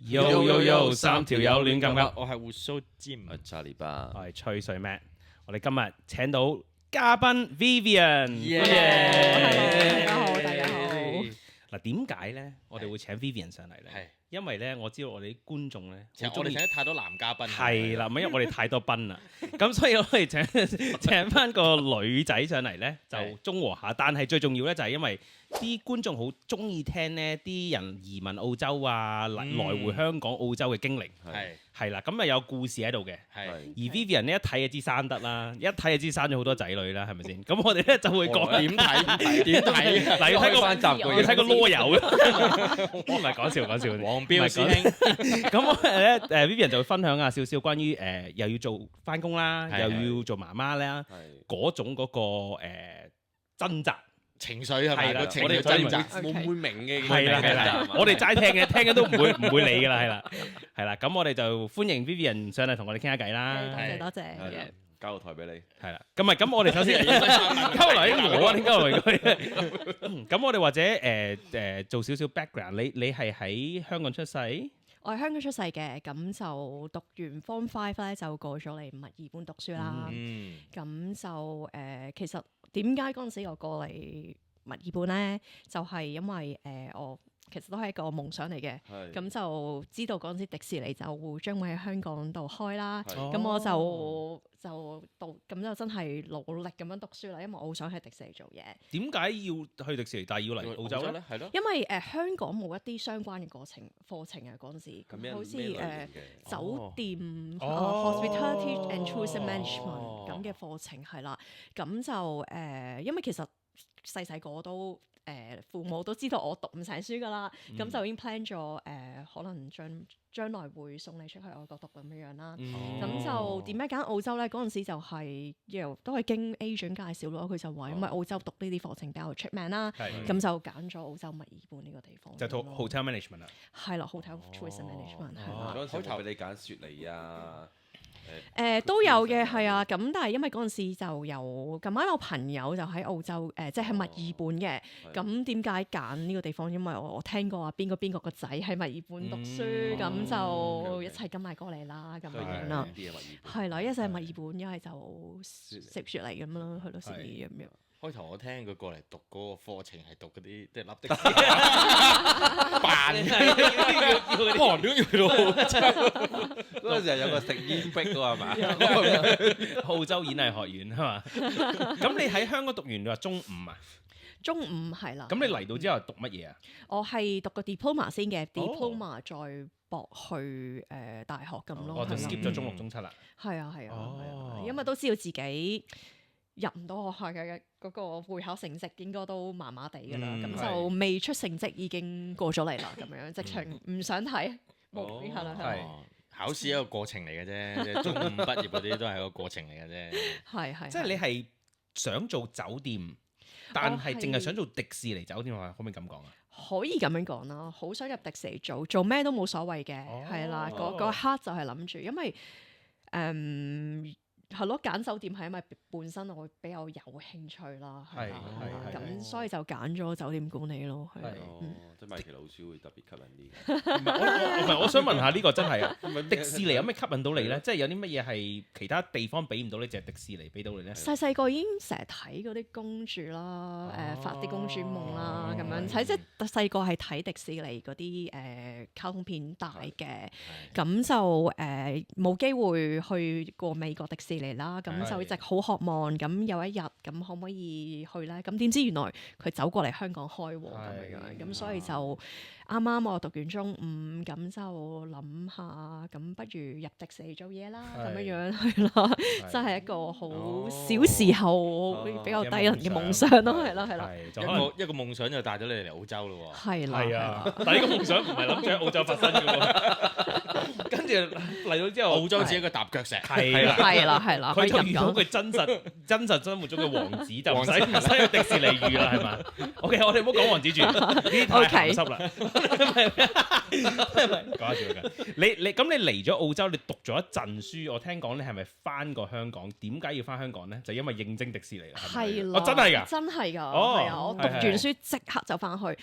Yo，三條友亂咁噏，我係胡鬚尖，我係查理巴，我係吹水 Matt。我哋今日請到嘉賓 Vivian，大家好，大家好。嗱，點解咧？我哋會請 Vivian 上嚟咧？係因為咧，我知道我哋啲觀眾咧，其實我哋請得太多男嘉賓。係啦，唔係因為我哋太多賓啦，咁所以我哋請翻個女仔上嚟咧，就中和下。但係最重要咧，就係因為啲觀眾好中意聽呢啲人移民澳洲啊，來回香港、澳洲嘅經歷。係啦，咁啊有故事喺度嘅。係而 Vivian 呢，一睇就知生得啦，一睇就知生咗好多仔女啦，係咪先？咁我哋咧就會講點睇？點睇？嗱，要睇個翻集嘅，要睇個囉柚嘅，唔係講笑講笑。黃標師兄，咁我哋咧Vivian 就會分享下少少關於又要做翻工啦，又要做媽媽啦，嗰種嗰個掙扎。情緒係咪？係啦情緒掙扎，會唔會明嘅？係啦，我哋齋聽嘅都唔會理㗎啦，係啦，咁我哋就歡迎 Vivian 上嚟同我哋傾下偈啦。多謝。交個台俾你。係啦，咁我哋首先交嚟我啊，點交嚟佢？咁我哋或者做少少 background，你係喺香港出世？我喺香港出世嘅，咁就讀完 Form 5咧，就過咗嚟墨爾本讀書啦。咁就其實點解嗰陣時我過嚟墨爾本咧，就係因為我其實都係一個夢想嚟嘅。咁就知道嗰陣時迪士尼就將會喺香港度開啦。咁我就讀，咁就真係努力咁樣讀書啦，因為我好想喺迪士尼做嘢。點解要去迪士尼，但係要嚟澳洲咧？係咯，因為香港冇一啲相關嘅課程啊，嗰陣時好似酒店、hospitality and tourism management 咁嘅課程係啦。咁就因為其實細細個都父母都知道我讀唔成書㗎啦，咁就已經 plan 咗可能將來會送你出去外國讀咁樣啦。咁就點解揀澳洲咧？嗰陣時就係都係經 agent 介紹咯，佢就話因為澳洲讀呢啲課程比較出名啦，咁就揀咗澳洲墨爾本呢個地方。就 hotel management 啦。係啦，hotel tourism management 係啦。嗰陣時我俾你揀雪梨啊。都有嘅，係啊，咁但係因為嗰陣時就有咁啱有朋友就喺澳洲，即係喺墨爾本嘅。咁點解揀呢個地方？因為我聽過話邊個個仔喺墨爾本讀書，咁就一齊跟埋過嚟啦，咁樣啦。係啦，一係墨爾本，一係就食雪梨咁咯，去到悉尼咁樣。開頭我聽佢過嚟讀嗰個課程係讀嗰啲即係立的士扮韓都要到，嗰陣時有個食煙壁喎係嘛？澳洲演藝學院係嘛？咁你喺香港讀完你話中五啊？中五係啦。咁你嚟到之後讀乜嘢啊？我係讀個 diploma 先嘅，diploma 再博去大學咁咯。我就 skip 咗中六中七啦。係啊，因為都知道自己入唔到學校嘅嗰個會考成績應該都麻麻地㗎啦，咁就未出成績已經過咗嚟啦，咁樣直情唔想睇，冇係啦，係考試一個過程嚟嘅啫，即係中五畢業嗰啲都係一個過程嚟嘅啫。係，即係你係想做酒店，但係淨係想做迪士尼酒店啊？可唔可以咁講啊？可以咁樣講啦，好想入迪士尼做咩都冇所謂嘅，係啦，嗰刻就係諗住，因為係咯，揀酒店係因為本身我比較有興趣啦，係咁所以就揀咗酒店管理咯，係即係米奇老鼠會特別吸引啲。唔係，我想問下呢個真係啊？迪士尼有咩吸引到你咧？即係有啲乜嘢係其他地方俾唔到你，淨係迪士尼俾到你咧？細個已經成日睇嗰啲公主啦，發啲公主夢啦，咁樣睇，即係細個係睇迪士尼嗰啲卡通片大嘅，咁就冇機會去過美國迪士尼啦，咁就一直好渴望，咁有一日咁可唔可以去咧？咁點知原來佢走過嚟香港開喎，咁樣，咁所以就啱啱我讀完中五，咁就諗下，咁不如入迪士尼做嘢啦，咁樣係啦，真係一個好小時候比較低能嘅夢想咯，係啦，一個夢想就帶咗你嚟澳洲咯喎。係啦，但係呢個夢想唔係諗住喺澳洲發生嘅喎。跟跟住嚟到之後，澳洲只係一個踏腳石。係啦。係啦，佢就可以咁講。遇到佢真實生活中嘅王子，就唔使去迪士尼遇啦，係嘛？OK，我哋唔好講王子住，呢啲太鹹濕啦。講下笑㗎。你咁你嚟咗澳洲，你讀咗一陣書，我聽講你係咪翻過香港？點解要翻香港咧？就因為應徵迪士尼啦。係啦，真係㗎，真係㗎，哦係啊！我讀完書即刻就翻去，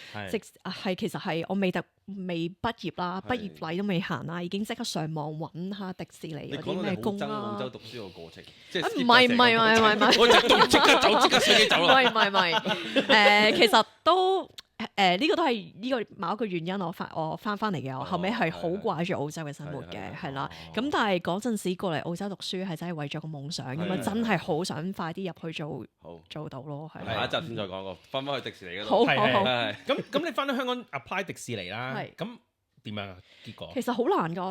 其實係我未畢業啦，畢業禮都未行啦，已經即刻上網揾下迪士尼你嗰啲咩講到你好憎工啦澳洲。讀書個過程，即係唔係，我即刻走，即刻上機走啦。唔係，其實都呢個都係呢個某一個原因，我翻嚟嘅。我後尾係好掛住澳洲嘅生活嘅，係啦。咁但係嗰陣時過嚟澳洲讀書係真係為咗個夢想咁啊，真係好想快啲入去做到咯，係啦。下一集先再講過，翻返去迪士尼嗰度。好。係咁你翻到香港 apply 迪士尼啦，係咁點樣啊？結果其實好難㗎，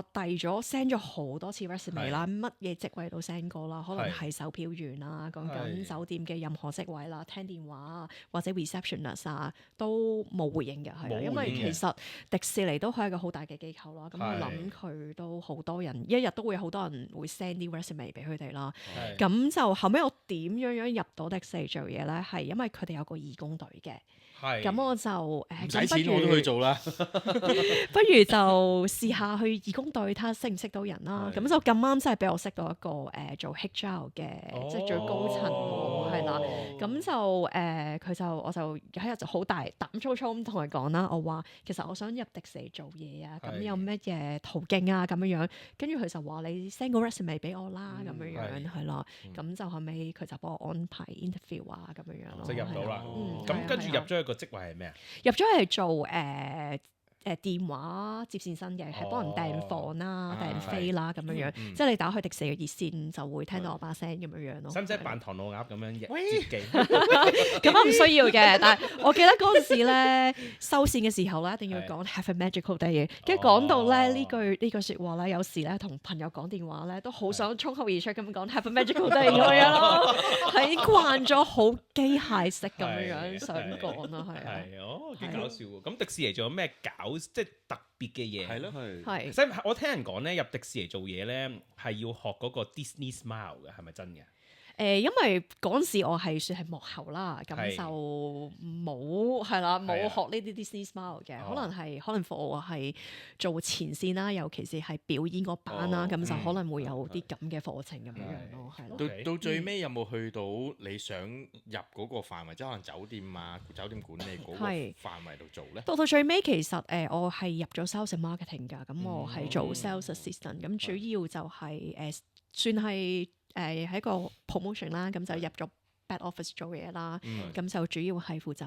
我send 咗好多次 resume 啦，乜嘢職位都 send 過啦，可能係售票員啦，講緊酒店嘅任何職位啦，聽電話啊或者 receptionist 啊，都冇回應嘅，係啊，因為其實迪士尼都係一個好大嘅機構啦，咁我諗佢都好多人，一日都會好多人會 send 啲 resume 俾佢哋啦，咁就後尾我點樣入到迪士尼做嘢咧？係因為佢哋有個義工隊嘅。咁我就唔使錢我都去做啦。不如就試下去義工隊睇下識唔識到人啦。咁就咁啱真係俾我識到一個做 HR 嘅，即係最高層喎，係啦。咁就我就有一日就好大膽粗粗咁同佢講啦。我話其實我想入迪士尼做嘢啊，咁有乜嘢途徑啊咁樣。跟住佢就話你 send 個 resume 俾我啦，咁樣係啦。咁就後尾佢就幫我安排 interview 啊咁樣咯。即入到啦。咁跟住入咗一個職位係咩啊？入咗係做電話接線生嘅，係幫人訂房啦、訂飛啦咁樣樣，即係你打去迪士尼嘅熱線就會聽到我把聲咁樣樣咯。使唔使扮唐老鴨咁樣接機？咁啊唔需要嘅，但係我記得嗰陣時咧收線嘅時候咧，一定要講 Have a magical day 嘅。跟住講到咧呢句説話咧，有時咧同朋友講電話咧，都好想衝口而出咁講 Have a magical day 咁樣咯，係慣咗好機械式咁樣樣想講啦，係啊。係哦，幾搞笑喎！咁迪士尼仲有咩即係特別嘅嘢？係咯，係。所以我聽人講咧，入迪士尼做嘢咧係要學嗰個 Disney Smile 嘅，係咪真嘅？因為嗰陣時我係算係幕後啦，咁就冇學呢啲 Disney Smile 嘅，可能我係做前線啦，尤其是係表演嗰班啦，咁就可能會有啲咁嘅課程咁樣樣咯，係咯。到最尾有冇去到你想入嗰個範圍，即係可能酒店啊、酒店管理嗰個範圍度做咧？到最尾其實我係入咗 sales and marketing 㗎，咁我係做 sales assistant，咁主要就係算係喺一個 promotion 啦，咁就入咗 back office 做嘢啦，咁就主要係負責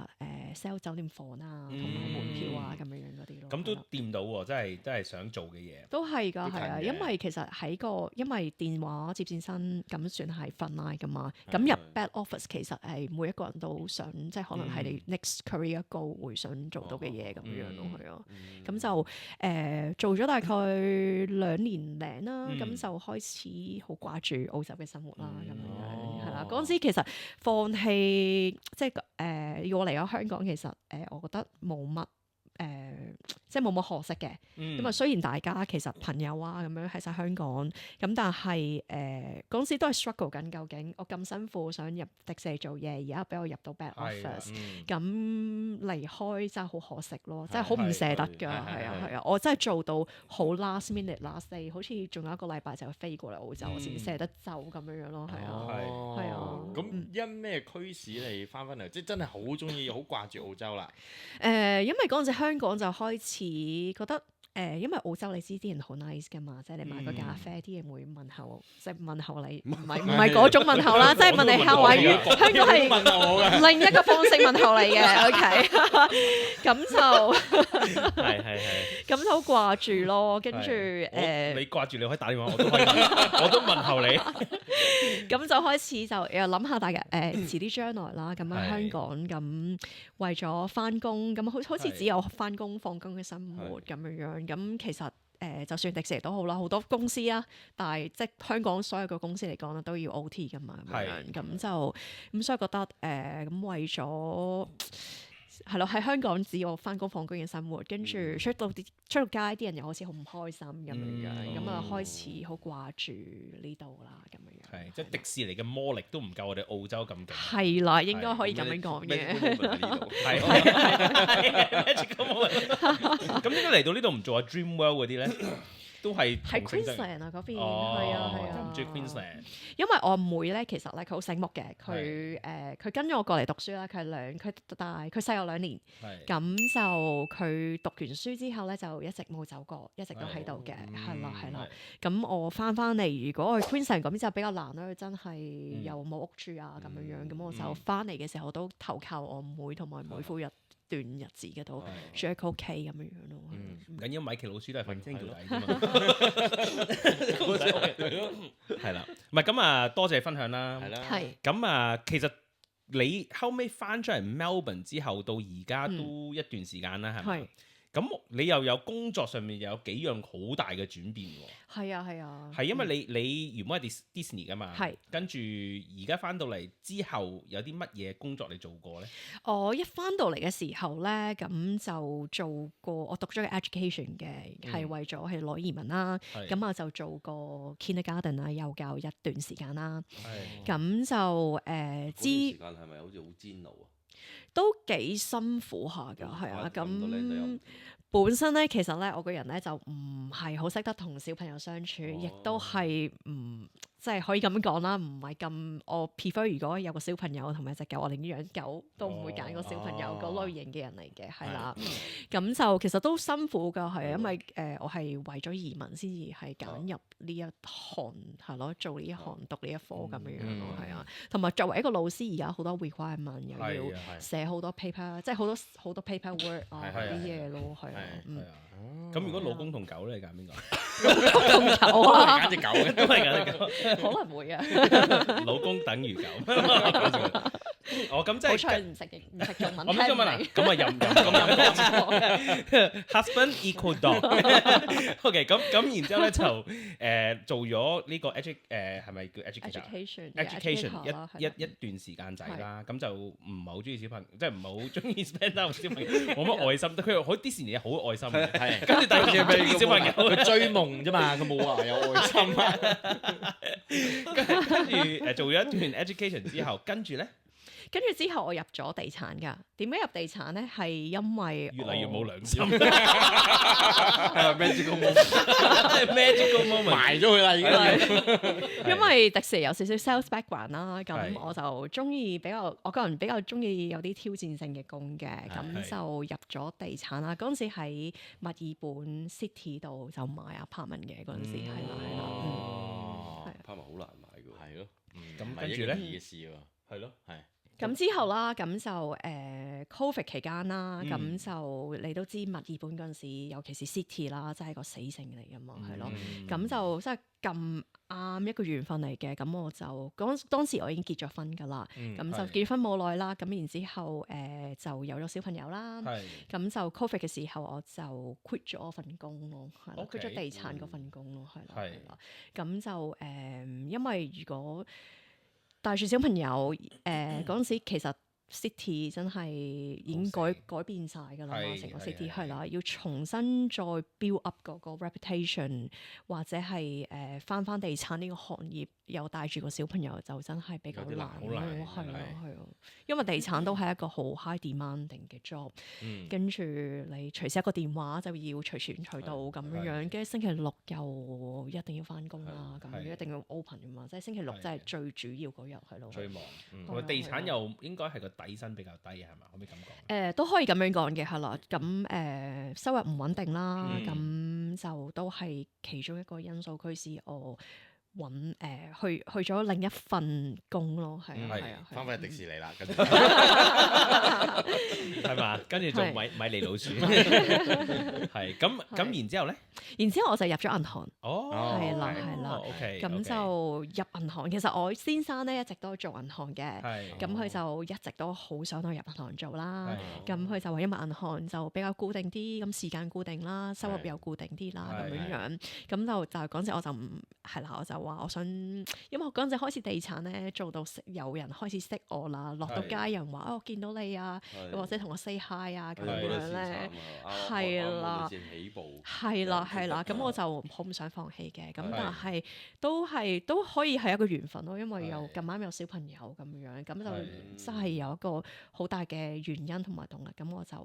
sell 酒店房啊，同埋門票啊咁樣嗰啲咯。咁都掂到喎，真係想做嘅嘢。都係㗎，係啊，因為其實因為電話接線生咁算係 frontline 㗎嘛，咁入 back office 其實係每一個人都想，即係可能係你 next career goal 會想做到嘅嘢咁樣咯，係啊。咁就做咗大概2年零啦，咁就開始好掛住澳洲嘅生活啦，咁樣係啦。嗰陣時其實放棄即係要我嚟咗香港，其實我覺得冇乜即係冇乜可惜嘅。因為雖然大家其實朋友啊咁樣喺晒香港，咁但係嗰陣時都係 struggle 緊，究竟我咁辛苦想入迪士尼做嘢，而家俾我入到 back office，咁離開真係好可惜咯，真係好唔捨得㗎，係啊，我真係做到好 last minute last day，好似仲有一個禮拜就飛過嚟澳洲，我先捨得走咁樣樣咯，係啊。咁因咩驅使你翻嚟？即係真係好中意、好掛住澳洲啦。因為嗰陣時香港就開始覺得。因為澳洲你知啲人好 nice 㗎嘛，即係你買個咖啡，啲人會問候，即係問候你，唔係嗰種問候啦，即係問你 how are you，香港係問我嘅另一個方式問候你嘅，OK，咁就咁就好掛住咯，跟住你掛住你可以打電話，我都問候你。咁就開始就又諗下大家遲啲將來啦，咁喺香港咁為咗返工，咁好似只有返工放工嘅生活咁樣。咁其實就算迪士尼都好啦，好多公司啊，但係即係香港所有嘅公司嚟講咧，都要 OT 噶嘛，咁樣咁就咁，所以覺得咁為咗係咯，喺香港只我翻工放工嘅生活，跟住出到街啲人又好似好唔開心咁樣樣，咁啊開始好掛住呢度啦咁樣樣。係即係迪士尼嘅魔力都唔夠我哋澳洲咁勁。係啦，應該可以咁樣講嘅。係 Magical Moment。咁點解嚟到呢度唔做下 Dream World 嗰啲咧？都係喺同性質 Queensland 啊嗰邊，係啊係啊。唔中意 Queensland。因為我妹咧，其實咧佢好醒目嘅，佢跟咗我過嚟讀書啦，佢細我2年，咁就佢讀完書之後咧就一直冇走過，一直都喺度嘅，係啦係啦。咁我翻嚟，如果去 Queensland 嗰邊就比較難啦，真係又冇屋住啊咁樣樣，咁我就翻嚟嘅時候都投靠我妹同埋妹夫一段日子嘅都住喺佢屋企咁樣樣咯。唔緊要，米奇老鼠都係瞓清條底啫嘛。係啦，唔係咁啊，多謝分享啦。係啦。係。咁啊，其實你後尾翻咗嚟 Melbourne 之後，到而家都一段時間啦，係咪？係。咁你又有工作上面又有幾樣好大嘅轉變喎？係啊係啊。係因為你原本係 Disney 噶嘛，係。跟住而家翻到嚟之後，有啲乜嘢工作你做過咧？我一翻到嚟嘅時候咧，咁就做過，我讀咗個 education 嘅，係為咗係攞移民啦。咁我就做過 kindergarten 啦，幼教一段時間啦。咁就時間係咪好似好煎熬啊？都幾辛苦下㗎，係啊。咁本身咧，其實咧，我個人咧就唔係好識得同小朋友相處，亦都係唔即係可以咁講啦，唔係咁我 prefer 如果有個小朋友同埋隻狗，我寧願養狗都唔會揀個小朋友嗰類型嘅人嚟嘅，係啦。咁就其實都辛苦㗎，係因為我係為咗移民先至係揀入呢一行係咯，做呢一行讀呢一科咁樣樣咯，係啊。同埋作為一個老師，而家好多 requirement 又要寫好多 paper，即係好多 paperwork 啊嗰啲嘢咯，係啊。咁如果老公同狗咧，你揀邊個？同狗啊，揀隻狗嘅，都係揀隻狗。可能會啊。老公等於狗。咁即係好彩唔識中文。我唔識中文啊，咁啊任講。Husband equal dog。OK， 咁然之後咧就做咗呢個係咪叫 education 一段時間仔啦，咁就唔係好中意小朋友，即係唔係好中意 spend time 小朋友，冇乜愛心。佢好迪士尼好愛心嘅，係。跟住第二樣中意小朋友，佢追夢啫嘛，佢冇話有愛心啊。跟住做咗一段 education 之後，跟住之後我入咗地產㗎。點解入地產咧？係因為越嚟越冇良心。Magical moment 埋咗佢啦，已經係。因為迪士尼有少少 sales background 啦，咁我就中意我個人比較中意有啲挑戰性嘅工嘅，咁就入咗地產啦。嗰陣時喺墨爾本 City 度就買 apartment 嘅嗰陣時，係啦。apartment 好難買㗎。係咯。咁跟住咧，嘅事喎。係咯，係。咁之後啦，咁就Covid 期間啦，咁就你都知墨爾本嗰陣時，尤其是 City 啦，真係個死城嚟㗎嘛，係咯。咁就真係咁啱一個緣分嚟嘅。咁我就當時我已經結咗婚㗎啦，咁就結婚冇耐啦。咁然之後就有咗小朋友啦。咁就 Covid 嘅時候，我就 quit 咗我份工咯，係啦，quit 咗地產嗰份工咯，係啦。咁就因為如果帶住小朋友，嗰陣時其實 City 真係已經改變晒㗎啦嘛，成個 City 係啦，要重新再 build up 嗰個 reputation， 或者係返地產呢個行業，又帶住個小朋友就真係比較難咯，係啊，因為地產都係一個好 high demanding 嘅 job，跟住你隨時一個電話就要隨傳隨到咁樣，跟住星期六又一定要返工啦，咁樣一定要 open 㗎嘛，即係星期六真係最主要嗰日係咯。最忙，同埋地產又應該係個底薪比較低係嘛？可唔可以咁講？都可以咁樣講嘅係啦，咁收入唔穩定啦，咁就都係其中一個因素驅使我去咗另一份工咯，係啊，翻返去迪士尼啦，跟住係嘛？跟住做米妮老鼠，係咁然之後咧？然之後我就入咗銀行，係啦，咁就入銀行。其實我先生咧一直都做銀行嘅，咁佢就一直都好想我入銀行做啦。咁佢就話因為銀行就比較固定啲，咁時間固定啦，收入又固定啲啦，咁樣。咁就嗰陣時我就唔係啦，我就話我想，因為我嗰陣時開始地產咧，做到有人開始識我啦，落到街有人話我見到你啊，又或者同我 say hi 啊咁樣咧，係啦，起步，係啦，咁我就好唔想放棄嘅，咁但係都可以係一個緣分咯，因為又咁啱有小朋友咁樣，咁就真係有一個好大嘅原因同埋動力，咁我就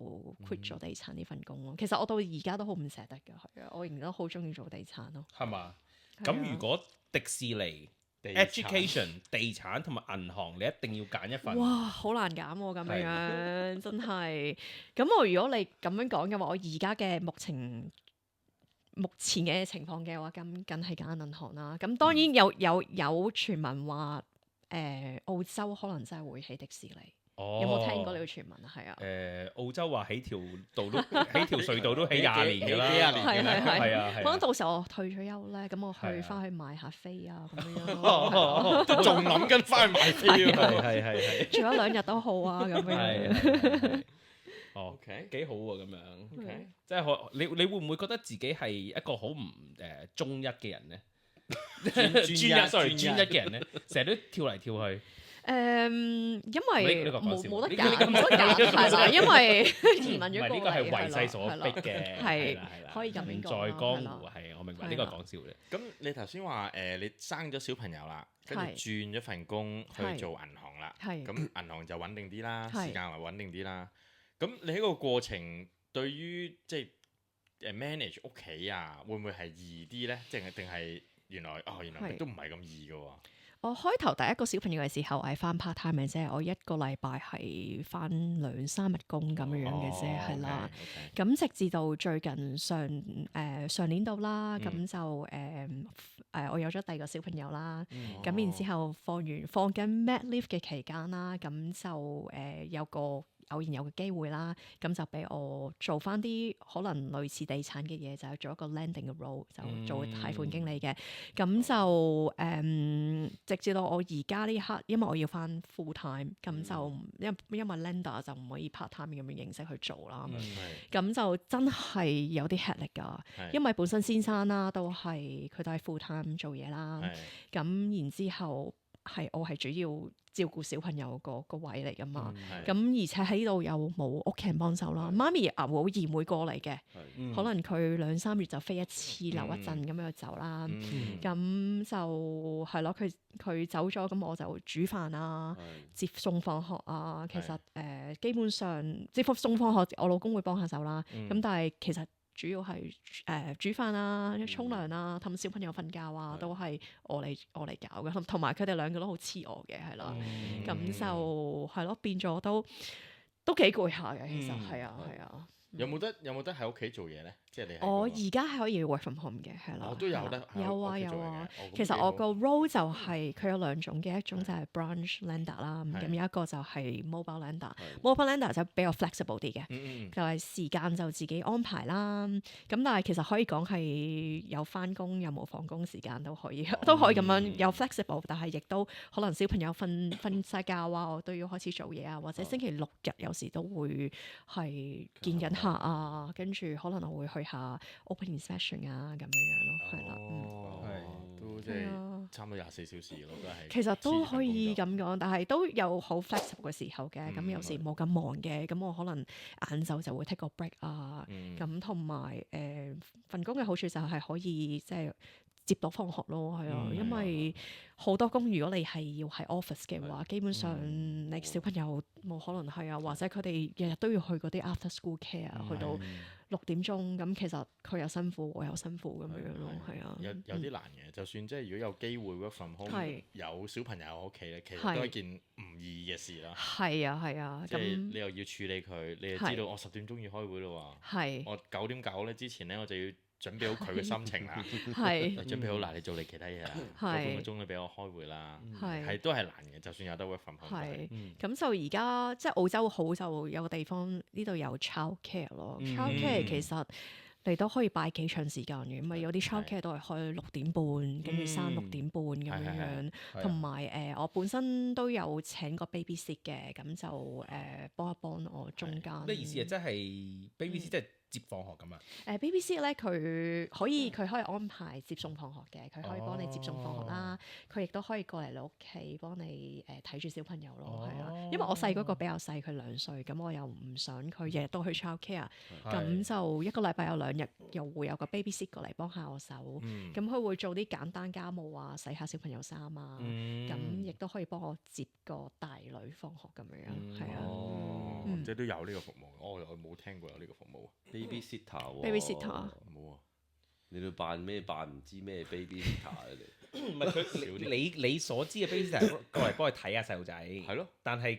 quit 咗地產呢份工咯。其實我到而家都好唔捨得㗎，係啊，我仍然都好中意做地產咯。係嘛？咁如果迪士尼、education、地產同埋銀行，你一定要揀一份。哇，好難揀喎，咁樣真係。咁我如果你咁樣講嘅話，我而家嘅目前嘅情況嘅話，咁梗係揀銀行啦。咁當然有傳聞話，澳洲可能真係會起迪士尼。有冇聽過呢個傳聞啊？係啊。澳洲話起條隧道都起20年㗎啦，係啊。可能到時我退咗休咧，咁我翻去買下飛啊咁樣。仲諗緊翻去買飛喎。係。做咗2日都好啊，咁樣。哦，幾好喎咁樣。即係你會唔會覺得自己係一個好唔中一嘅人咧？專一嘅人咧，成日都跳嚟跳去。因為冇得揀，係啦，因為移民咗過嚟，呢個係為勢所逼嘅，係可以咁樣講。在江湖係，我明白呢個講笑嘅。咁你頭先話你生咗小朋友啦，跟住轉咗份工去做銀行啦，咁銀行就穩定啲啦，時間又穩定啲啦。咁你喺個過程對於即係manage 屋企啊，會唔會係易啲咧？定係原來都唔係咁易嘅喎。我開頭第一個小朋友嘅時候，我係翻 part time 嘅啫，我一個禮拜係翻2-3日工咁樣嘅啫，係啦。咁直至到最近上年度啦，咁就我有咗第2個小朋友啦。咁然之後放緊 mat leave 嘅期間啦，咁就有個偶然有個機會啦，咁就俾我做翻啲可能類似地產嘅嘢，就係做一個 lending 嘅 role，就做貸款經理嘅。咁就直至到我而家呢一刻，因為我要翻 full time，咁就因為 lender 就唔可以 part time 咁樣形式去做啦。咁就真係有啲吃力㗎，因為本身先生啦佢都係 full time 做嘢啦。咁然之後我係主要照顧小朋友個位嚟㗎嘛，咁而且喺呢度又冇屋企人幫手啦，媽咪偶爾會過嚟嘅，可能佢2-3月就飛一次留一陣咁樣就走啦，咁就係咯，佢走咗，咁我就煮飯啊，接送放學啊，其實基本上接送放學我老公會幫下手啦，咁但係其實主要係煮飯啊、沖涼啊、氹小朋友瞓覺啊，都係我嚟搞嘅，同埋佢哋2個都好黐我嘅，係啦，咁就係咯，變咗都幾攰下嘅，其實係啊。有冇得喺屋企做嘢咧？即係你我而家係可以 work from home 嘅，係啦。我都有得。有啊。其實我個 role 就係佢有2種嘅，一種就係 branch lender 啦，咁有一個就係 mobile lender。mobile lender 就比較 flexible 啲嘅，就係時間就自己安排啦。咁但係其實可以講係有翻工有冇放工時間都可以咁樣有 flexible，但係亦都可能小朋友瞓晒覺啊，我都要開始做嘢啊，或者星期6日有時都會係見緊客啊，跟住可能我會去下 opening session 啊咁樣咯，係啦，都即係差唔多24小時咯，都係。其實都可以咁講，但係都有好 flexible 嘅時候嘅，咁有時冇咁忙嘅，咁我可能晏晝就會 take 個 break 啊，咁同埋份工嘅好處就係可以即係接到放學咯，係啊，因為好多工如果你係要喺 office 嘅話，基本上你小朋友冇可能係啊，或者佢哋日日都要去嗰啲 after school care 去到6點鐘，咁其實佢又辛苦，我又辛苦咁樣咯，係啊。有啲難嘅，就算即係如果有機會 work from home，有小朋友喺屋企咧，其實都係一件唔易嘅事啦。係啊，即係你又要處理佢，你又知道我10點鐘要開會咯喎，我9點9咧之前咧我就要準備好佢嘅心情啦，準備好嗱，你做你其他嘢啦，半個鐘你俾我開會啦，都係難嘅。就算有得 work from home，咁就而家即係澳洲好就有個地方呢度有 childcare 咯，childcare 其實你都可以擺幾長時間嘅，咪有啲 childcare 都係開6點半，跟住閂6點半咁樣，同埋我本身都有請個 baby sit 嘅，咁就幫一幫我中間。咩意思啊？即係 baby sit 即係接放學咁啊？babysit 咧，佢可以安排接送放學嘅，佢可以幫你接送放學啦。佢亦都可以過嚟你屋企幫你睇住小朋友咯，係啊。因為我細嗰個比較細，佢2歲，咁我又唔想佢日日都去 childcare，咁就一個禮拜有2日又會有個 babysit 過嚟幫下我手。咁佢會做啲簡單家務啊，洗下小朋友衫啊，咁亦都可以幫我接個大女放學咁樣，係啊。即係都有呢個服務，我冇聽過有呢個服務。babysitter 冇啊！你哋扮咩扮唔知咩 babysitter 你哋？唔係佢你所知嘅 babysitter 過嚟幫佢睇下細路仔，係咯。但係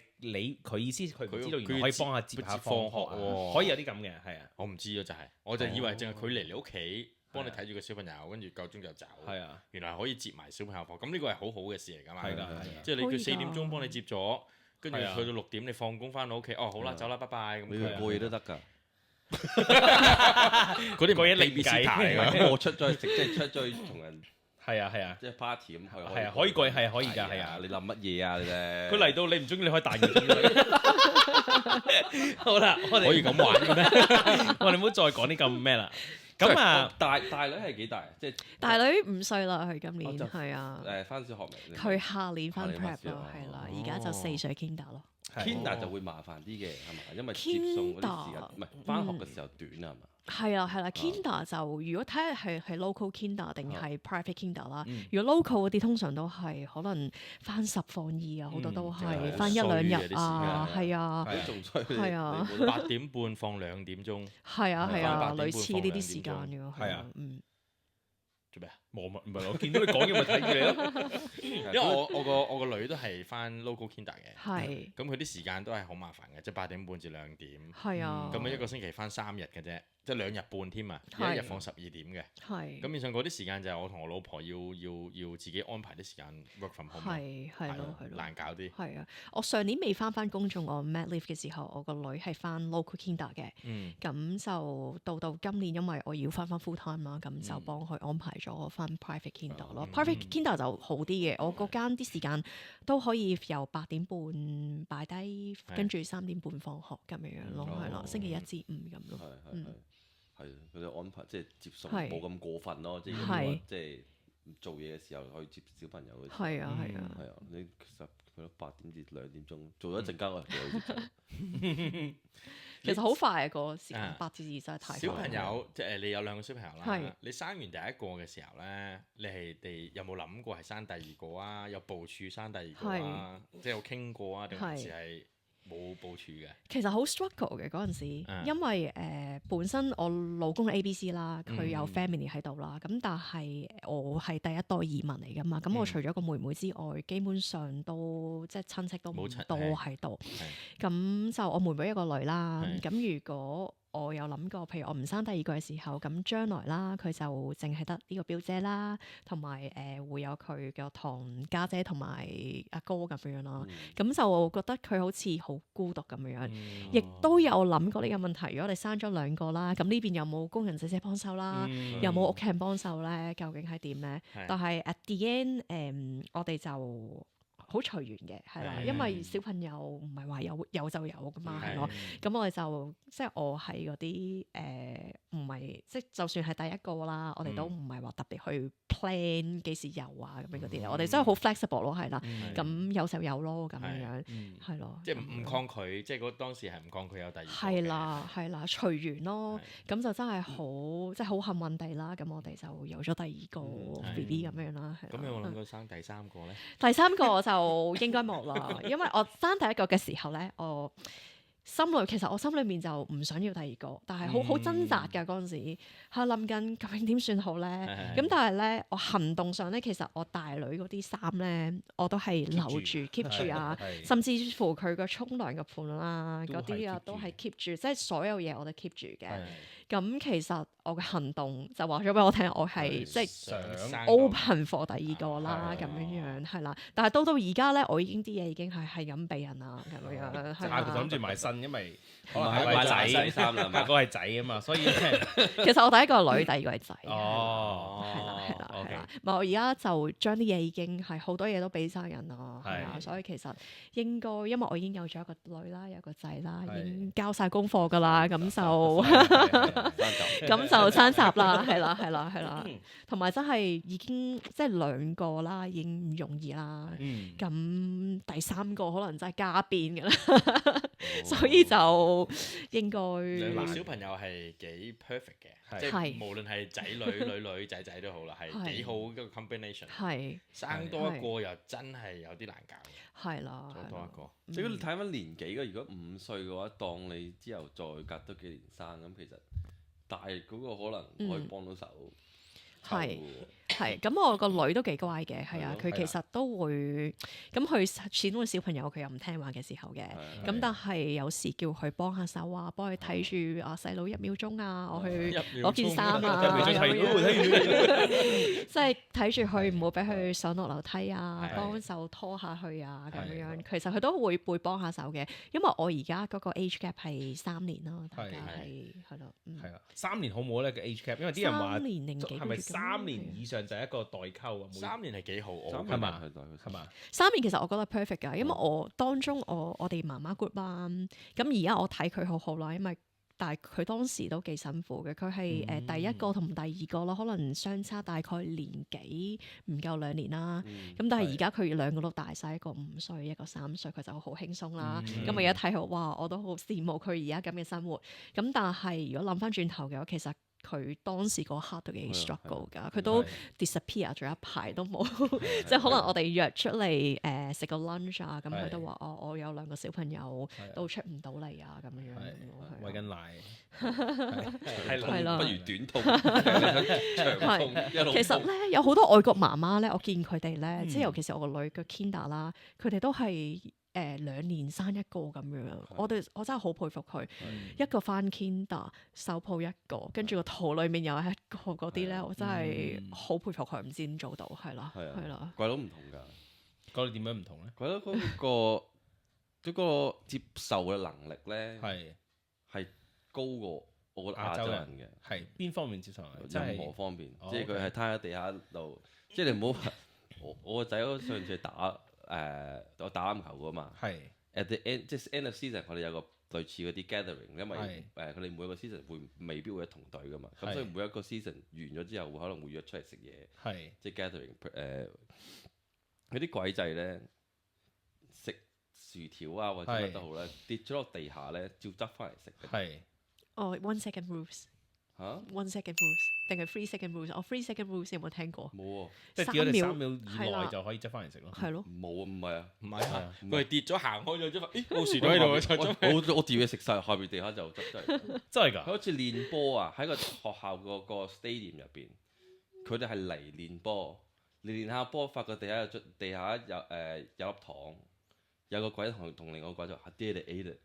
佢意思佢唔知道原來可以幫下接下放學喎，可以有啲咁嘅，係啊。我唔知啊，我就以為淨係佢嚟你屋企幫你睇住個小朋友，跟住夠鐘就走。係啊，原來可以接埋小朋友放，咁呢個係好好嘅事嚟㗎嘛。係㗎，即係你佢4點鐘幫你接咗，跟住去到6點你放工翻到屋企，好啦，走啦，拜拜咁。你去過夜都得㗎。嗰啲過夜另計嚟㗎，我出咗去食，即係出咗去同人係啊，即係 party 咁係係啊，可以過夜係可以㗎，係啊。你諗乜嘢啊？你哋佢嚟到你唔中意，你可以大佢。好啦，我哋可以咁玩嘅咩？我哋唔好再講啲咁咩啦。咁啊，大女係幾大？即係大女5歲啦，佢今年係啊。翻小學未？佢下年翻 prep 咯，係啦，而家就4歲 kinder 咯。kinder 就會麻煩啲嘅，係嘛？因為接送嗰啲時間唔係翻學嘅時候短啊，係嘛？係啦，kinder 就如果睇下係 local kinder 定係 private kinder 啦。如果 local 嗰啲通常都係可能翻10放2啊，好多都係翻1-2日啊，係啊，係啊，8點半放2點鐘，係啊，類似呢啲時間㗎，係啊，做咩啊？冇乜，唔係我見到你講嘢咪睇住你咯。因為我個女都係翻 local kinder 嘅，係。咁佢啲時間都係好麻煩嘅，即係8點半至2點。係啊。咁樣一個星期翻3日嘅啫，即係2日半添啊，一日放12點嘅。係。咁面上嗰啲時間就係我同我老婆要自己安排啲時間 work from home。係咯，難搞啲。係啊，我上年未翻公眾我 mat leave 嘅時候，我個女係翻 local kinder 嘅。咁就到今年，因為我要翻 full time 啦，咁就幫佢安排咗翻 private kinder 咯。private kinder 就好啲嘅，我嗰間啲時間都可以由8點半擺低，跟住3點半放學咁樣咯，係啦，星期1至5咁咯。係佢哋安排即係接送冇咁過分咯，即係做嘢嘅時候可以接小朋友嘅。係啊，你其實佢8點至2點鐘做咗一陣間，我又接走。其實好快啊，個時間8至2真係太快。小朋友即係你有2個小朋友啦，你生完第一個嘅時候咧，你哋有冇諗過係生第2個啊？有部署生第2個啊？即係有傾過啊？定還是係冇部署嘅？其實好 struggle 嘅嗰陣時，因為本身我老公 ABC 啦，佢有 family 喺度啦，咁但係我係第一代移民嚟㗎嘛，咁我除咗個妹妹之外，基本上都即係親戚都唔多喺度，咁就我妹妹一個女啦，咁如果我有諗過，譬如我唔生第2個嘅時候，咁將來啦，佢就淨係得呢個表姐啦，同埋會有佢嘅堂家姐同埋阿哥咁樣啦。咁就覺得佢好似好孤獨咁樣，亦都有諗過呢個問題。如果你生咗2個啦，咁呢邊有冇工人姐姐幫手啦？有冇屋企人幫手咧？究竟係點咧？但係 at the end，我哋就好隨緣嘅，係啦，因為小朋友唔係話有就有噶嘛，係咯。咁我哋就即係我係嗰啲唔係即係就算係第一個啦，我哋都唔係話特別去 plan 幾時有啊咁樣嗰啲，我哋真係好 flexible 咯，係啦。咁有就有咯，咁樣係咯。即係唔抗拒，即係嗰當時係唔抗拒有第2個。係啦，隨緣咯。咁就真係好即係好幸運地啦。咁我哋就有咗第2個 BB 咁樣啦。咁有冇諗過生第3個咧？第3個就應該冇啦，因為我生第1個嘅時候咧，我心裏面就唔想要第2個，但係好掙扎㗎嗰陣時，喺度諗緊究竟點算好咧？咁但係咧，我行動上咧，其實我大女嗰啲衫咧，我都係留住 keep 住啊，甚至乎佢個沖涼嘅盤啦，嗰啲啊都係 keep 住，即係所有嘢我都 keep 住嘅。咁其實我嘅行動就話咗俾我聽，我係即係 open for 第2個啦，咁樣係啦。但係到而家咧，我已經啲嘢已經係咁俾人啦，咁樣。下個諗住買新，因為可能係個仔，下個係仔啊嘛，所以其實我第1個係女，第2個係仔。哦，係啦，唔係我而家就將啲嘢已經係好多嘢都俾晒人啦，係啊，所以其實應該因為我已經有咗一個女啦，有個仔啦，已經交晒功課㗎啦，咁就生集啦，係啦，同埋真係已經即係2個啦，已經唔容易啦。咁第3個可能真係家變㗎啦，所以就應該2個小朋友係幾 perfect 嘅，即係無論係仔女仔仔都好啦，係幾好一個 combination。係生多一個又真係有啲難搞。係啦，再多一個。如果你睇翻年紀嘅，如果5歲嘅話，當你之後再隔多幾年生，咁其實大嗰個可能可以幫到手。係，咁我個女都幾乖嘅，係啊，佢其實都會，咁佢始終小朋友佢又唔聽話嘅時候嘅，咁但係有時叫佢幫下手啊，幫佢睇住啊細佬1秒鐘啊，我去攞件衫啊，即係睇住佢唔好俾佢上落樓梯啊，幫手拖下去啊咁樣，其實佢都會幫下手嘅，因為我而家嗰個 age gap 係3年咯，大概係咯，係啊，3年好唔好咧個 age gap？因為啲人話3年零幾個月。 3年以上就係一個代溝啊！3年係幾好，係嘛？ 3年其實我覺得 perfect 㗎，因為我當中我哋媽媽 group 啦，咁而家我睇佢好好啦，因為但係佢當時都幾辛苦嘅，佢係第1個同第2個咯，可能相差大概年幾唔夠2年啦。咁但係而家佢2個都大晒，一個5歲，一個3歲，佢就好輕鬆啦。咁我而家睇好，哇！我都好羨慕佢而家咁嘅生活。咁但係如果諗翻轉頭嘅話，其實佢當時嗰刻都幾 struggle 㗎，佢都 disappear 咗一排都冇，即係可能我哋約出嚟食個 lunch 啊，咁佢都話我有2個小朋友都出唔到嚟啊咁樣。餵緊奶，係啦，不如短痛長痛一路。其實咧有好多外國媽媽咧，我見佢哋咧，即係尤其是我個女嘅 Kinder 啦，佢哋都係2年生1個咁樣。我真係好佩服佢，一個返 Kinder 手抱1個，跟住個肚裡面有1個嗰啲咧，我真係好佩服佢，唔知點做到，係啦。鬼佬唔同㗎，鬼佬點樣唔同咧？鬼佬嗰個接受嘅能力咧係高過我覺得亞洲人嘅。係邊方面接受？任何方面，即係佢係攤喺地下度，即係你唔好話我個仔上次我打籃球㗎嘛。At the end 即係 end of season，我哋有個類似嗰啲 gathering，因為佢哋每個 season 未必會一同隊㗎嘛。咁所以每一個 season 完咗之後，可能會約出嚟食嘢。即係 gathering 嗰啲鬼仔咧食薯條啊或者乜都好咧，跌咗落地下咧，照執翻嚟食嘅。1 second rules 1 second rules 定係 3 second rules？ 3 second rules 有冇聽過？冇啊，即係跌咗3秒以內就可以執翻嚟食咯。係咯，冇啊，唔係啊，佢係跌咗行開咗啫嘛。咦，冇薯條喺度啊！我掉嘢食晒，下邊地下就執真係。真係㗎！佢好似練波啊，喺個學校個 stadium 入邊，佢哋係嚟練波，練下波，發覺地下有粒糖，有個鬼同另外個鬼就話爹哋 ate it，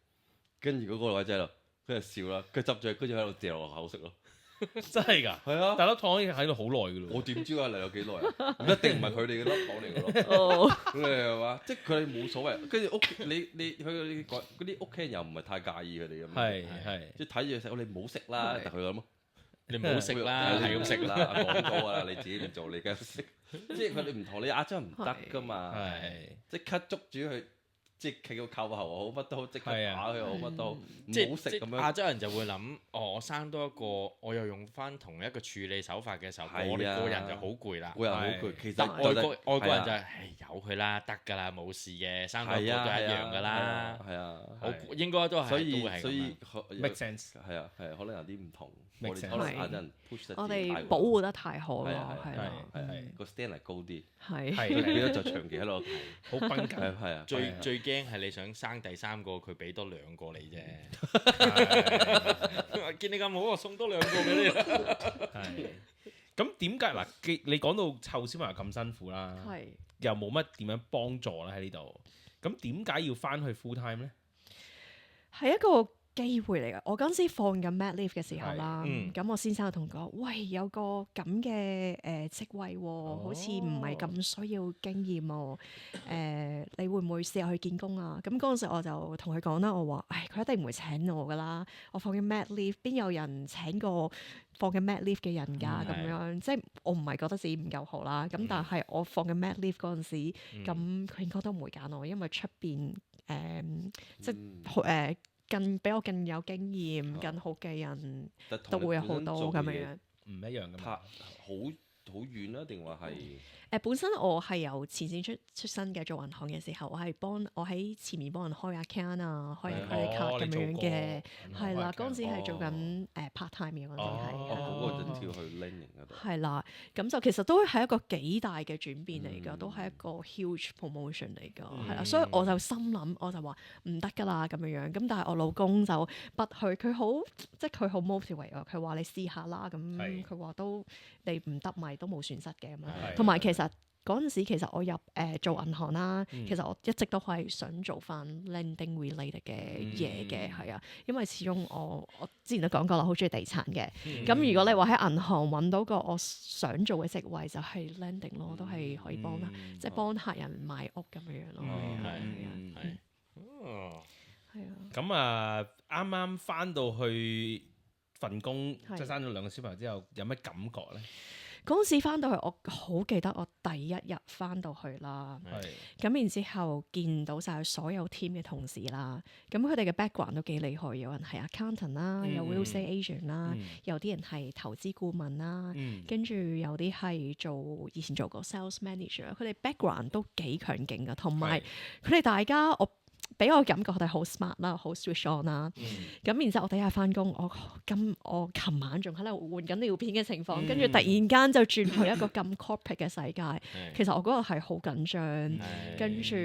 跟住嗰個鬼仔喺度，跟住笑啦，跟住執住，跟住喺度掉落口食咯。真係㗎？係啊！但粒糖已經喺度好耐㗎咯。我點知佢嚟有幾耐啊？唔一定唔係佢哋嘅粒糖嚟㗎咯。咁你係嘛？即係佢哋冇所謂。跟住你佢嗰啲屋企人又唔係太介意佢哋咁。係。即係睇住食，我哋唔好食啦。但佢咁咯，你唔好食啦，係咁食啦。講到啊，你自己唔做，你梗係食。即係佢哋唔同你亞洲人唔得㗎嘛。即刻捉住佢。即係佢個扣喉好乜都好，即刻打佢好乜都好，唔好食咁樣。亞洲人就會諗，我生多一個，我又用翻同一個處理手法嘅時候，我哋個人就好攰啦。個人好攰，其實外國人就係由佢啦，得㗎啦，冇事嘅，生多個都係一樣㗎啦。係啊，應該都係。所以 make sense 係啊，可能有啲唔同。我哋可能亞洲人 push 得我哋保護得太好啦，係個 standard 高啲，係變咗就長期喺度好繃緊，係啊，最驚係你想生第3個，佢俾多2個你啫。見你咁好，我送多2個俾你。係。咁點解嗱？你講到湊小朋友咁辛苦啦，又冇乜點樣幫助啦喺呢度。咁點解要翻去 full time 咧？係一個機會嚟㗎。我嗰陣時放緊 mat leave 嘅時候啦，咁我先生就同我講：喂，有個咁嘅職位喎，好似唔係咁需要經驗喎。你會唔會試下去見工啊？咁嗰陣時我就同佢講啦，我話：佢一定唔會請我㗎啦。我放緊 mat leave，邊有人請過放緊 mat leave 嘅人㗎？咁樣即係我唔係覺得自己唔夠好啦。咁但係我放緊 mat leave 嗰陣時，咁佢應該都唔會揀我，因為出邊即係比我更有經驗、更好嘅人都會有好多咁樣，唔一樣㗎嘛。好遠啦，定話係？本身我係由前線出身嘅，做銀行嘅時候，我喺前面幫人開 account 啊，開 credit card 咁樣嘅，係啦。嗰陣時係做緊part time 嘅嗰陣時係。嗰個就跳去 lending 嗰度。係啦，咁就其實都係一個幾大嘅轉變嚟㗎，都係一個 huge promotion 嚟㗎，係啦。所以我就心諗，我就話唔得㗎啦咁樣樣。咁但係我老公就不去，佢好 motivate 我，佢話你試下啦。咁佢話都你唔得咪都冇損失嘅咁樣。同埋其實嗰陣時，其實我入做銀行啦，其實我一直都係想做翻 lending related 嘅嘢嘅，係啊，因為始終我之前都講過啦，好中意地產嘅。咁如果你話喺銀行揾到個我想做嘅職位，就係 lending 咯，都係可以即係幫客人買屋咁樣樣咯。係啊。咁啊，啱啱翻到去份工，即係生咗2個小朋友之後，有咩感覺咧？嗰陣時翻到去，我好記得我第一日翻到去啦。咁然之後見到晒所有 team 嘅同事啦，咁佢哋嘅 background 都幾厲害，有人係 accountant 啦，有 real estate agent 啦，有啲人係投資顧問啦，跟住有啲係以前做過 sales manager，佢哋 background 都幾強勁㗎，同埋佢哋大家俾我感覺佢哋好 smart 啦，好 switch on 啦。咁然之後我第一日翻工，我琴晚仲喺度換緊尿片嘅情況，跟住突然間就轉去一個咁 corporate 嘅世界。其實我嗰日係好緊張，跟住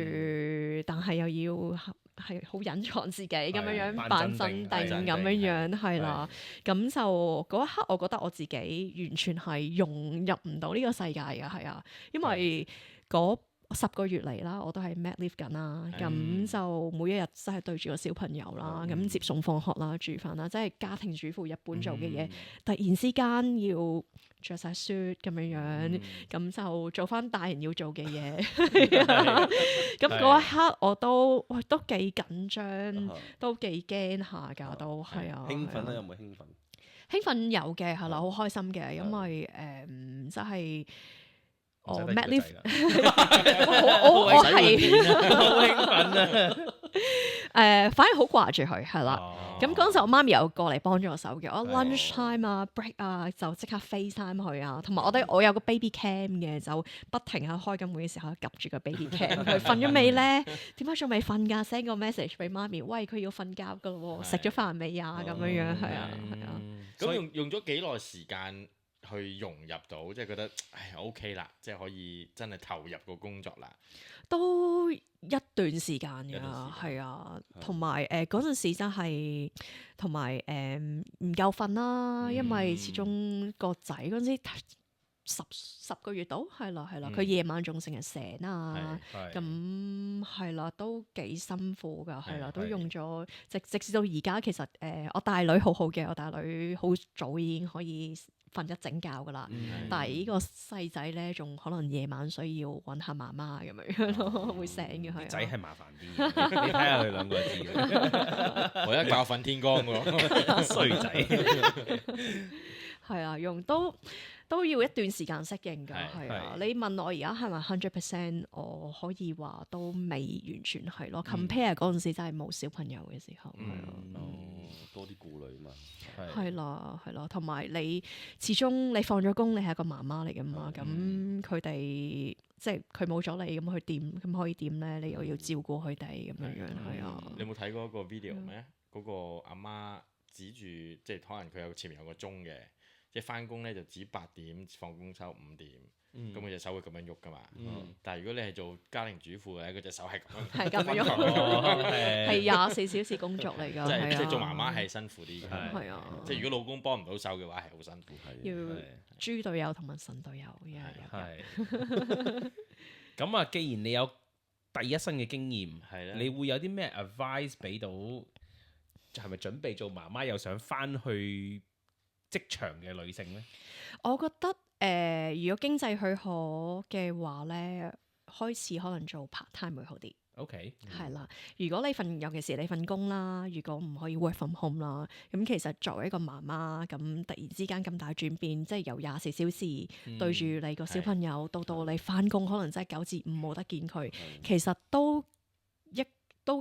但係又要係好隱藏自己咁樣樣扮鎮定咁樣樣係啦。咁就嗰一刻，我覺得我自己完全係融入唔到呢個世界㗎，係啊，因為10個月嚟啦，我都係 mat leave 緊啦，咁就每一日真係對住個小朋友啦，咁接送放學啦、煮飯啦，即係家庭主婦一般做嘅嘢，突然之間要着晒 suit 咁樣樣，咁就做翻大人要做嘅嘢。咁嗰一刻我都幾緊張，都幾驚下㗎，都係啊。興奮啦，有冇興奮？興奮有嘅係啦，好開心嘅，因為真係。mat leave，我係好興奮啊！反而好掛住佢係啦。咁嗰陣時我媽咪又過嚟幫咗我手嘅，我 lunch time 啊 break 啊就即刻 FaceTime 佢啊，同埋我有個 baby cam 嘅，就不停喺開緊會嘅時候夾住個 baby cam， 佢瞓咗未咧？點解仲未瞓㗎？send 個 message 俾媽咪，喂，佢要瞓覺㗎咯喎，食咗飯未啊？咁樣樣係啊。咁用咗幾耐時間去融入到，即係覺得OK 啦，即係可以真係投入個工作啦。都一段時間㗎，係啊，同埋嗰陣時真係同埋唔夠瞓啦，因為始終個仔嗰陣時十個月到，係啦，佢夜晚仲成日醒啊，咁係啦，都幾辛苦㗎，係啦，都用咗直至到而家，其實我大女好嘅，我大女好早已經可以瞓一整覺㗎啦，但係呢個細仔咧，仲可能夜晚需要揾下媽媽咁樣咯，會醒嘅係。仔係麻煩啲，你睇下佢兩個字，我一覺瞓天光喎，衰仔。係啊，都要一段時間適應㗎，係啊。你問我而家係咪 100%？我可以話都未完全係咯。compare 嗰陣時真係冇小朋友嘅時候，係啊。多啲顧慮嘛。係啦，同埋你始終你放咗工，你係一個媽媽嚟㗎嘛。咁佢哋即係佢冇咗你，咁可以點咧？你又要照顧佢哋咁樣樣，係啊。你有冇睇過一個 video 咩？嗰個阿媽指住，即係可能佢前面有個鐘嘅。即係翻工咧就指8點，放工收5點，咁佢隻手會咁樣喐噶嘛。但係如果你係做家庭主婦嘅，嗰隻手係咁樣喐，係24小時工作嚟㗎。即係做媽媽係辛苦啲嘅。係啊，即係如果老公幫唔到手嘅話係好辛苦。要豬隊友同埋神隊友，係。咁啊，既然你有第一身嘅經驗，你會有啲咩 advice 俾到係咪準備做媽媽又想翻去職場嘅女性呢？我覺得如果經濟許可嘅話咧，開始可能做 part time 會好啲。OK，係啦，如果尤其是你份工啦，如果唔可以 work from home 啦，咁其實作為一個媽媽，咁突然之間咁大轉變，即係由24小時對住你個小朋友，到你翻工可能真係9至5冇得見佢，其實都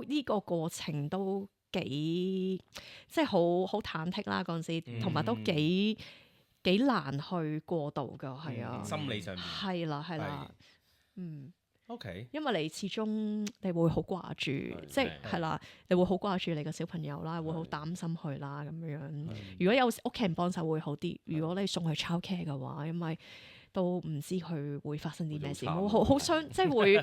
呢個過程都幾即係好忐忑啦嗰陣時，同埋都幾難去過渡㗎，係啊，心理上面係啦，OK，因為你始終你會好掛住，即係啦，你會好掛住你個小朋友啦，會好擔心佢啦咁樣。如果有屋企人幫手會好啲，如果你送去 childcare 嘅話，因為都唔知佢會發生啲咩事，好傷，即係會，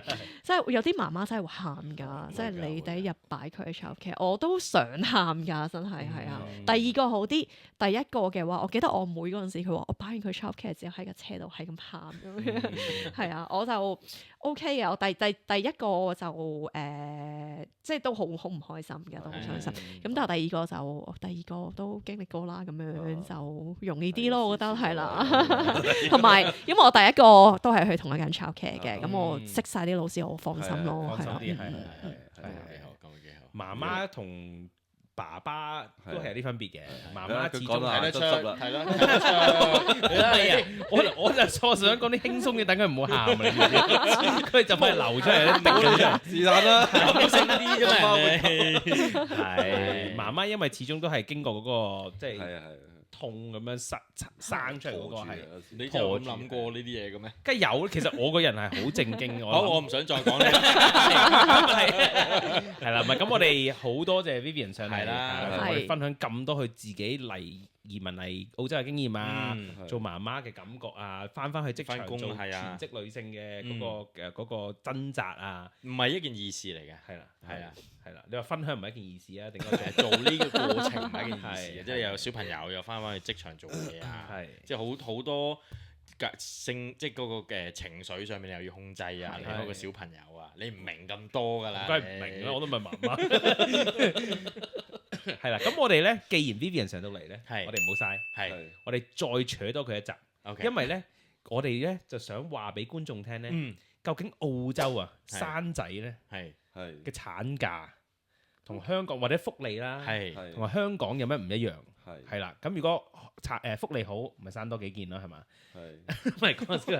即係有啲媽媽真係會喊㗎，即係你第一日擺佢去 childcare，我都想喊㗎，真係係啊。第二個好啲，第一個嘅話，我記得我妹嗰陣時，佢話我擺完佢 childcare 之後喺個車度係咁喊咁樣，係啊，我就 OK 嘅。我第一個就即係都好唔開心嘅，都好傷心。咁但係第二個都經歷過啦，咁樣就容易啲咯，我覺得係啦，同埋。因為我第一個都係去同一間 childcare 嘅，咁我識晒啲老師，我放心咯，係啊，幾好，咁幾好。媽媽同爸爸都係有啲分別嘅，媽媽始終睇得出啦，係咯，係啊，我就想講啲輕鬆嘅，等佢唔好喊啊，你知唔知？佢就快流出嚟咧，滴咗出嚟，是但啦，感性啲啫嘛，係媽媽，因為始終都係經過嗰個即係。係痛咁樣生出嚟嗰個係，你真係咁諗過呢啲嘢嘅咩？梗係有，其實我個人係好正經嘅。好，我唔想再講呢。係啦，唔係咁，我哋好多謝 Vivian 上嚟啦，我哋分享咁多佢自己嚟移民嚟澳洲嘅經驗啊，做媽媽嘅感覺啊，翻去職場做全職女性嘅嗰個掙扎啊，唔係一件易事嚟嘅。係啦，你話分享唔係一件易事啊，定係做呢個過程唔係一件易事，即係有小朋友又翻去職場做嘢啊，即係好多即係嗰個情緒上面又要控制啊，你嗰個小朋友啊，你唔明咁多㗎啦，梗係唔明啦，我都唔係媽媽。係啦，咁我哋咧，既然 Vivian 上到嚟咧，我哋唔好嘥，我哋再扯多佢一集，因為咧，我哋咧就想話俾觀眾聽咧，究竟澳洲啊生仔咧嘅產假同香港或者福利啦，同埋香港有咩唔一樣？係啦，咁如果福利好，咪生多幾件咯，係嘛？咪嗰陣時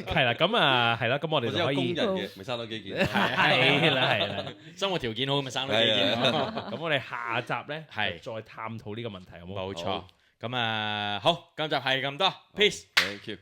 係啦，咁啊係啦，咁我哋就可以工人嘅，咪生多幾件。係啦，生活條件好，咪生多幾件。咁我哋下集咧再探討呢個問題，好冇？冇錯。咁好，今集係咁多，peace。Thank you。